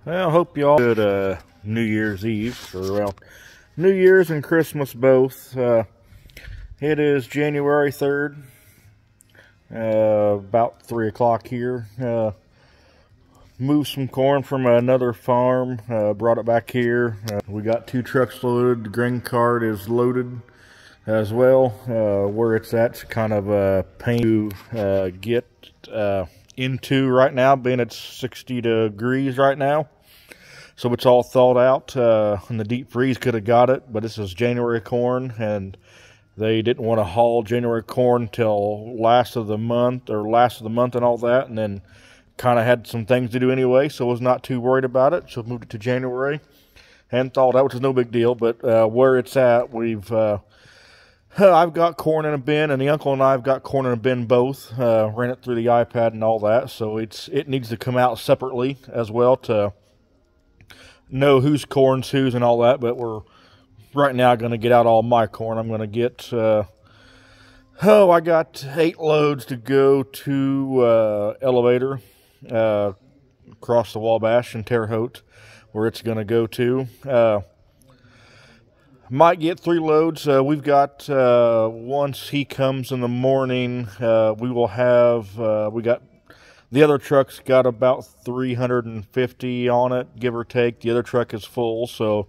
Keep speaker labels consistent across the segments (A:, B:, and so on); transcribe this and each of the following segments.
A: Well, I hope you all good New Year's Eve, or well, New Year's and Christmas both. It is January 3rd, about 3 o'clock here. Moved some corn from another farm, brought it back here. We got 2 trucks loaded. The grain cart is loaded as well. Where it's at's kind of a pain to get into right now, being it's 60 degrees right now. So it's all thawed out, and the deep freeze could have got it, but this is January corn, and they didn't want to haul January corn till last of the month and all that, and then kind of had some things to do anyway, so was not too worried about it. So moved it to January and thawed out, which is no big deal. But where it's at, I've got corn in a bin, and the uncle and I have got corn in a bin both. Ran it through the iPad and all that, so it needs to come out separately as well to know whose corn's whose and all that. But we're right now going to get out all my corn. I'm going to get I got 8 loads to go to Elevator across the Wabash in Terre Haute, where it's going to go to. Might get 3 loads. We've got once he comes in the morning, we will have we got the other truck's got about 350 on it, give or take. The other truck is full, so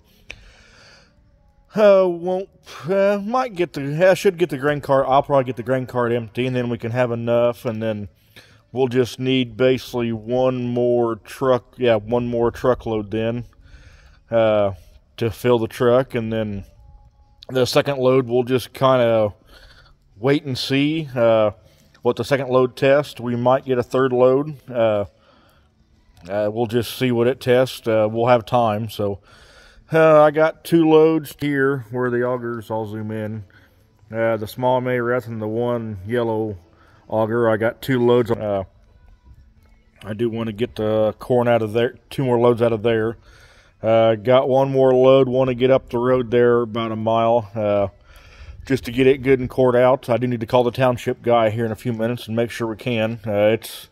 A: might get the should get the grain cart. I'll probably get the grain cart empty, and then we can have enough, and then we'll just need basically one more truckload then to fill the truck, and then the second load we'll just kind of wait and see what the second load tests. We might get a third load. We'll just see what it tests. We'll have time, so I got 2 loads here where the augers, I'll zoom in. The small Mayorette and the one yellow auger. I got 2 loads. I do want to get the corn out of there, 2 more loads out of there. Got 1 more load, want to get up the road there about a mile, just to get it good and cored out. I do need to call the township guy here in a few minutes and make sure we can. It's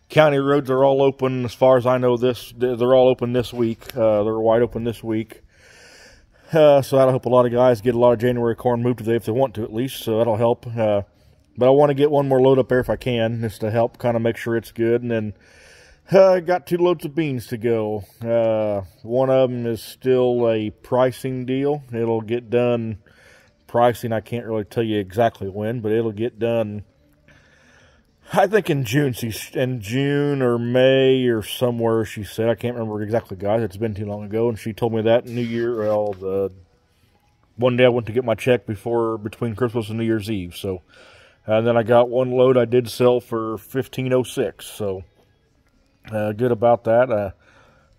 A: county roads are all open as far as I know. They're all open this week. They're wide open this week. So that'll help a lot of guys get a lot of January corn moved today if they want to, at least. So that'll help. But I want to get 1 more load up there if I can, just to help kind of make sure it's good. And then I got 2 loads of beans to go. One of them is still a pricing deal. It'll get done. Pricing, I can't really tell you exactly when, but it'll get done, I think in June or May or somewhere, she said. I can't remember exactly, guys. It's been too long ago, and she told me that New Year. Well, one day I went to get my check between Christmas and New Year's Eve. So, and then I got 1 load I did sell for $15.06. So, good about that.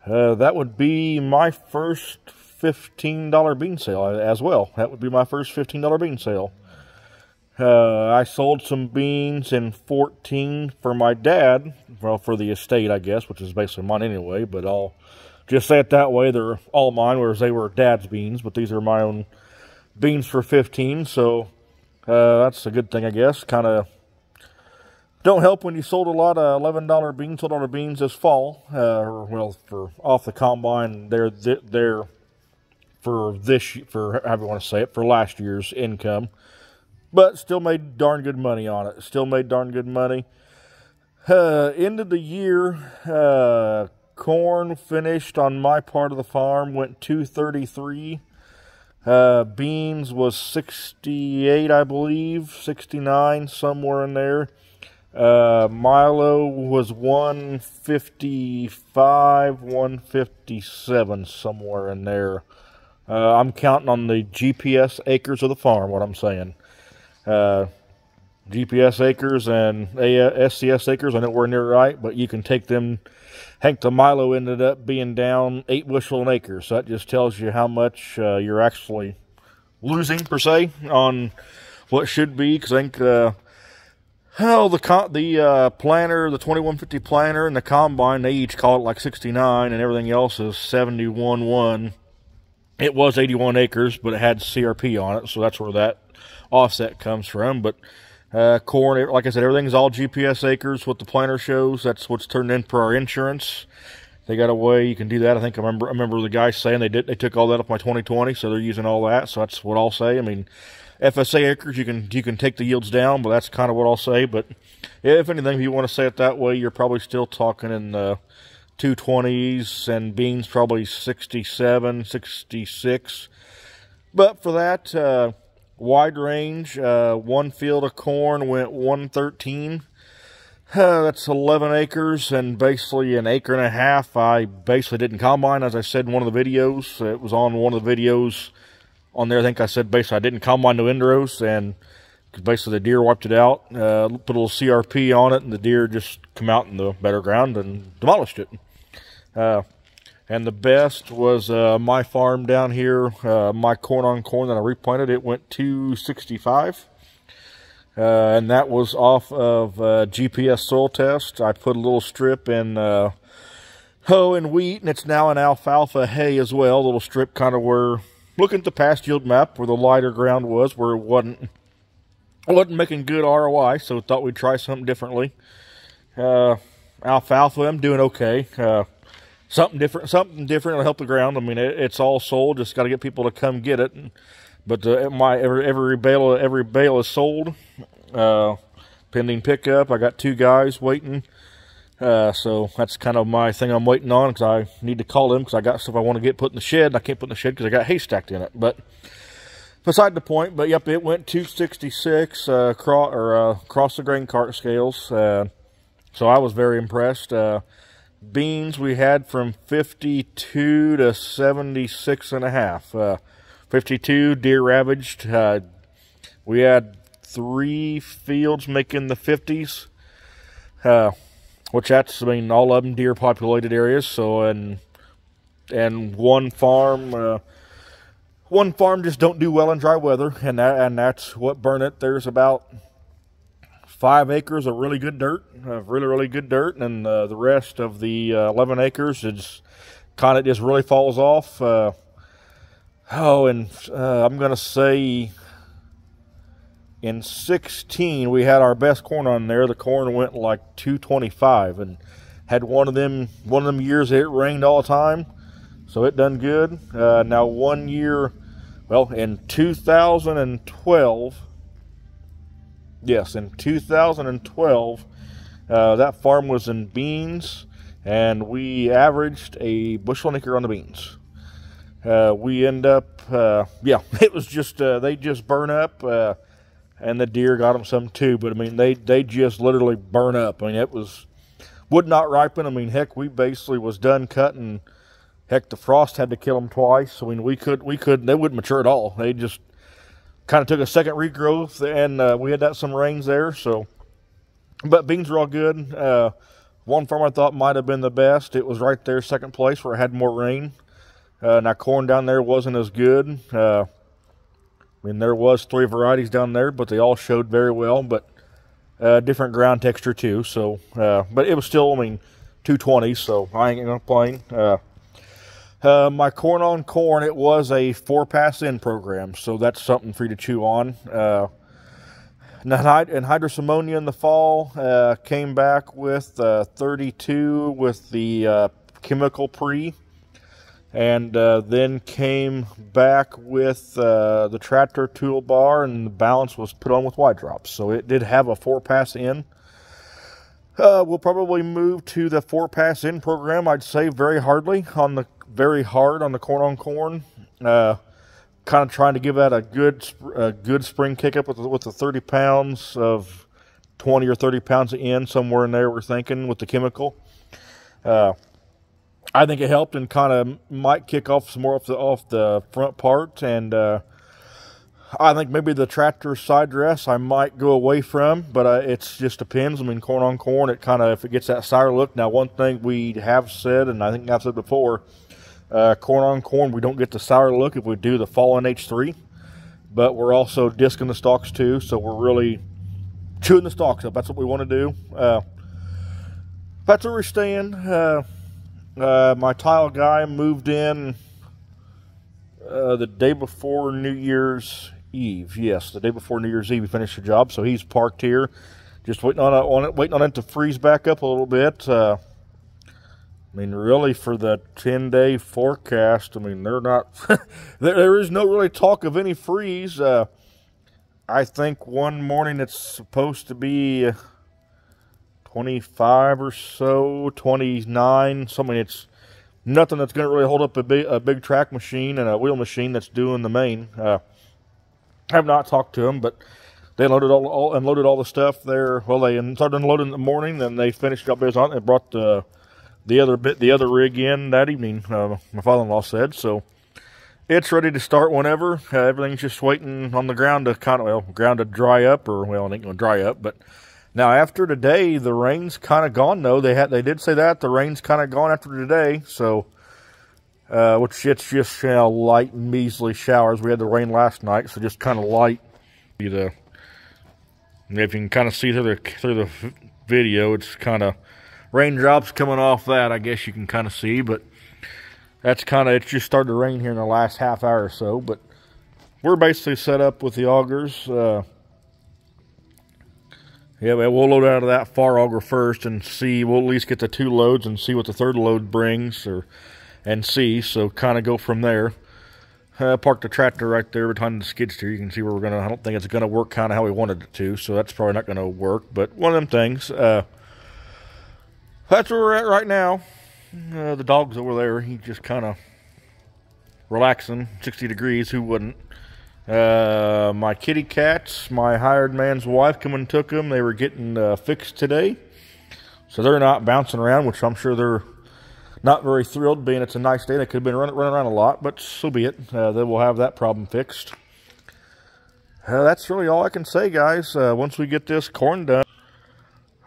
A: That would be my first $15 bean sale as well. That would be my first $15 bean sale. I sold some beans in 14 for my dad, well, for the estate, I guess, which is basically mine anyway, but I'll just say it that way. They're all mine, whereas they were dad's beans, but these are my own beans for 15, so that's a good thing, I guess. Kind of don't help when you sold a lot of $11 beans, $12 beans this fall, well, for off the combine, they're for however you want to say it, for last year's income. But still made darn good money on it. Still made darn good money. End of the year, corn finished on my part of the farm went $233. Beans was 68, I believe, 69, somewhere in there. Milo was 155, 157, somewhere in there. I'm counting on the GPS acres of the farm, what I'm saying. GPS acres and SCS acres, I know we're near right, but you can take them. Hank, the Milo ended up being down 8 bushel an acre, so that just tells you how much you're actually losing, per se, on what should be, because I think the planter, the 2150 planter and the combine, they each call it like 69, and everything else is 71.1. It was 81 acres, but it had CRP on it, so that's where that offset comes from. But corn, like I said, everything's all GPS acres, what the planter shows. That's what's turned in for our insurance. They got a way you can do that. I think I remember the guy saying they took all that off my 2020, so they're using all that. So that's what I'll say. I mean, FSA acres, you can take the yields down, but that's kind of what I'll say. But if anything, if you want to say it that way, you're probably still talking in 220s, and beans probably 67, 66. But for that wide range, one field of corn went 113. That's 11 acres and basically an acre and a half. I basically didn't combine, as I said in one of the videos. It was on one of the videos on there. I think I said basically I didn't combine no Indros, and basically the deer wiped it out. Put a little CRP on it, and the deer just come out in the better ground and demolished it. And the best was my farm down here, my corn on corn that I replanted. It went 265. And that was off of GPS soil test. I put a little strip in hoe and wheat, and it's now in alfalfa hay as well. A little strip kind of where, looking at the past yield map, where the lighter ground was, where it wasn't making good ROI, so thought we'd try something differently. Alfalfa, I'm doing okay. Something different will help the ground. I mean, it's all sold. Just got to get people to come get it. But every bale is sold, pending pickup. I got 2 guys waiting, so that's kind of my thing I'm waiting on, because I need to call them because I got stuff I want to get put in the shed, and I can't put in the shed because I got hay stacked in it. But beside the point. But yep, it went 266 across the grain cart scales, so I was very impressed. Beans we had from 52 to 76 and a half. 52 deer ravaged. We had 3 fields making the 50s, which that's, I mean, all of them deer populated areas. So, and one farm just don't do well in dry weather, and that's what burned it. There's about 5 acres of really good dirt, really good dirt, and the rest of the 11 acres is kind of just really falls off. I'm going to say in 16, we had our best corn on there. The corn went like 225, and had one of them years it rained all the time, so it done good. Now one year, well, in 2012, yes, in 2012, that farm was in beans, and we averaged a bushel an acre on the beans. We end up, yeah, it was just, they just burn up, and the deer got them some too, but I mean, they just literally burn up. I mean, would not ripen. I mean, heck, we basically was done cutting. Heck, the frost had to kill them twice. I mean, they wouldn't mature at all. They just kind of took a second regrowth, and we had some rains there, so, but beans are all good. One farm I thought might have been the best. It was right there, second place, where it had more rain. Now corn down there wasn't as good. I mean, there was 3 varieties down there, but they all showed very well, but different ground texture too. So, but it was still, I mean, 220, so I ain't gonna complain. My corn on corn, it was a 4-pass in program, so that's something for you to chew on. And hydrous ammonia in the fall, came back with 32 with the chemical pre. And then came back with the tractor toolbar, and the balance was put on with wide drops. So it did have a 4-pass in. We'll probably move to the 4-pass in program, I'd say, very hard on the corn on corn. Kind of trying to give that a good spring kick up with the 30 pounds of 20 or 30 pounds of in, somewhere in there, we're thinking, with the chemical. I think it helped, and kind of might kick off some more off the front part, and I think maybe the tractor side dress I might go away from, but it just depends. I mean, corn on corn, it kind of, if it gets that sour look. Now, one thing we have said, and I think I've said before, corn on corn, we don't get the sour look if we do the fall H3, but we're also disking the stalks too, so we're really chewing the stalks up. That's what we want to do. That's where we're staying. My tile guy moved in the day before New Year's Eve. Yes, the day before New Year's Eve, he finished the job, so he's parked here, just waiting on it to freeze back up a little bit. I mean, really, for the 10-day forecast, I mean, they're not, there is no really talk of any freeze. I think one morning it's supposed to be 25 or so, 29, something. It's nothing that's going to really hold up a big track machine and a wheel machine that's doing the main. I have not talked to them, but they unloaded all the stuff there. Well, they started unloading in the morning, then they finished up theirs on and brought the other rig in that evening. My father-in-law said so. It's ready to start whenever. Everything's just waiting on the ground to dry up, or well, it ain't gonna dry up. But now after today, the rain's kind of gone. Though they did say that the rain's kind of gone after today. So, which it's just light measly showers. We had the rain last night, so just kind of light. If you can kind of see through the video, it's kind of raindrops coming off that. I guess you can kind of see, but. That's it's just started to rain here in the last half hour or so, but we're basically set up with the augers. Yeah, we'll load out of that far auger first and see. We'll at least get the 2 loads and see what the third load brings, and see. So kind of go from there. Park the tractor right there behind the skid steer. You can see where we're gonna. I don't think it's gonna work kind of how we wanted it to, so that's probably not gonna work. But one of them things. That's where we're at right now. The dog's over there. He just kind of relaxing, 60 degrees. Who wouldn't? My kitty cats, my hired man's wife, come and took them. They were getting fixed today, so they're not bouncing around, which I'm sure they're not very thrilled, being it's a nice day. They could have been running around a lot, but so be it. They will have that problem fixed. That's really all I can say, guys. Once we get this corn done,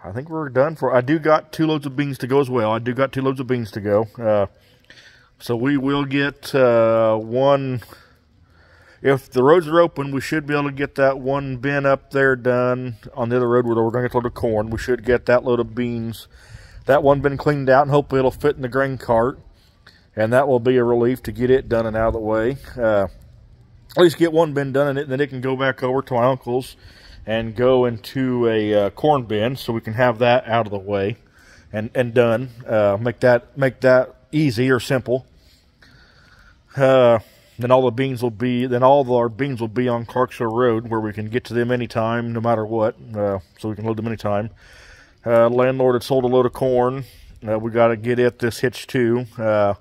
A: I think we're done for. I do got 2 loads of beans to go as well. I do got 2 loads of beans to go. So we will get one. If the roads are open, we should be able to get that one bin up there done on the other road where we're going to get a load of corn. We should get that load of beans, that one bin cleaned out, and hopefully it'll fit in the grain cart. And that will be a relief to get it done and out of the way. At least get one bin done, and then it can go back over to my uncle's and go into a corn bin, so we can have that out of the way and done. Make that easy or simple. Then all our beans will be on Clarksville Road, where we can get to them anytime, no matter what. So we can load them anytime. Landlord had sold a load of corn. We got to get this hitch too. So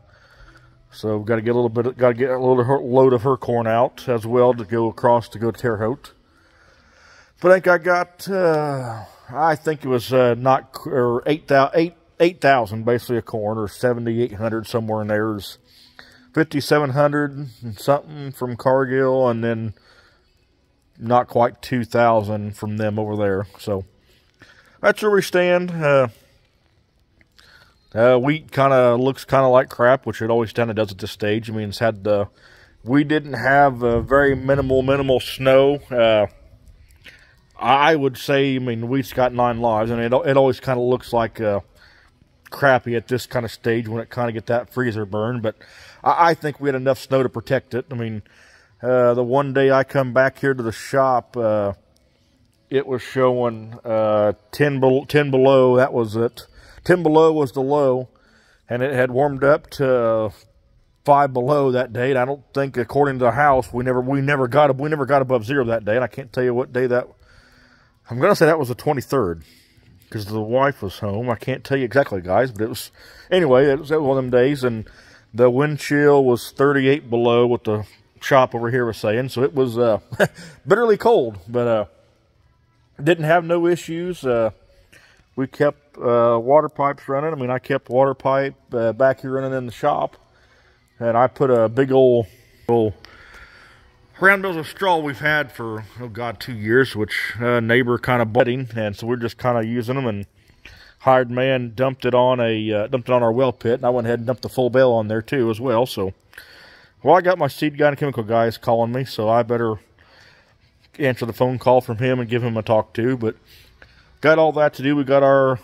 A: we've got to get a load of her corn out as well to go across to go to Terre Haute. But I think I got, I think it was 8,000 basically of corn, or 7,800 somewhere in there. There's 5,700 and something from Cargill, and then not quite 2,000 from them over there. So that's where we stand. Wheat kind of looks kind of like crap, which it always kind of does at this stage. I mean, it's had we didn't have very minimal snow. I would say, I mean, wheat's got 9 lives, and it always kind of looks like crappy at this kind of stage when it kind of get that freezer burn. But I think we had enough snow to protect it. I mean, the one day I come back here to the shop, it was showing 10 below. That was it. 10 below was the low, and it had warmed up to 5 below that day. And I don't think, according to the house, we never got above 0 that day. And I can't tell you what day that. I'm gonna say that was the 23rd, because the wife was home. I can't tell you exactly, guys, but it was anyway. It was one of them days, and the wind chill was 38 below. What the shop over here was saying, so it was bitterly cold, but didn't have no issues. We kept water pipes running. I mean, I kept water pipe back here running in the shop, and I put a big old round bales of straw we've had for, oh God, 2 years, which neighbor kind of budding, and so we're just kind of using them. And hired man dumped it on our well pit, and I went ahead and dumped the full bale on there too as well. So, well, I got my seed guy and chemical guys calling me, so I better answer the phone call from him and give him a talk to. But got all that to do. We got our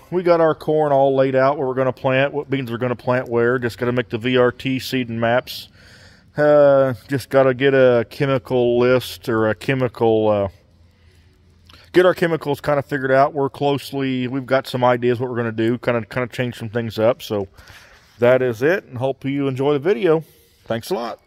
A: corn all laid out where we're going to plant, what beans we're going to plant where. Just got to make the VRT seeding maps. Just got to get a chemical list, or a chemical, get our chemicals kind of figured out. We've got some ideas what we're going to do, kind of change some things up. So that is it, and hope you enjoy the video. Thanks a lot.